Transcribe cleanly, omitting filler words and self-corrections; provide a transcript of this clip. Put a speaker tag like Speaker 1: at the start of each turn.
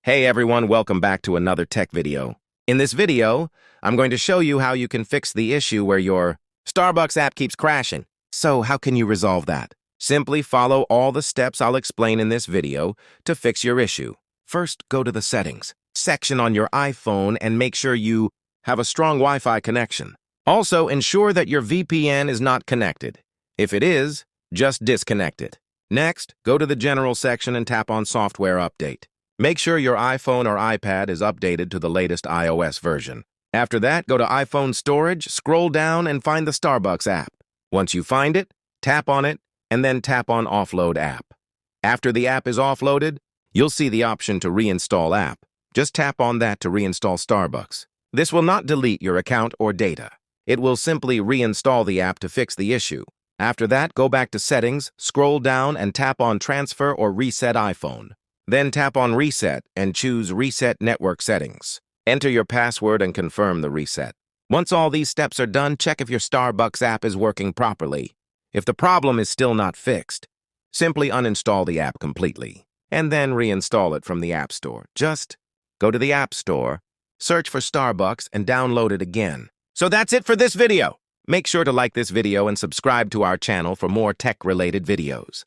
Speaker 1: Hey everyone, welcome back to another tech video. In this video, I'm going to show you how you can fix the issue where your Starbucks app keeps crashing. So how can you resolve that? Simply follow all the steps I'll explain in this video to fix your issue. First, go to the Settings section on your iPhone and make sure you have a strong Wi-Fi connection. Also, ensure that your VPN is not connected. If it is, just disconnect it. Next, go to the General section and tap on Software Update. Make sure your iPhone or iPad is updated to the latest iOS version. After that, go to iPhone Storage, scroll down, and find the Starbucks app. Once you find it, tap on it, and then tap on Offload App. After the app is offloaded, you'll see the option to reinstall app. Just tap on that to reinstall Starbucks. This will not delete your account or data. It will simply reinstall the app to fix the issue. After that, go back to Settings, scroll down, and tap on Transfer or Reset iPhone. Then tap on Reset and choose Reset Network Settings. Enter your password and confirm the reset. Once all these steps are done, check if your Starbucks app is working properly. If the problem is still not fixed, simply uninstall the app completely and then reinstall it from the App Store. Just go to the App Store, search for Starbucks, and download it again. So that's it for this video. Make sure to like this video and subscribe to our channel for more tech-related videos.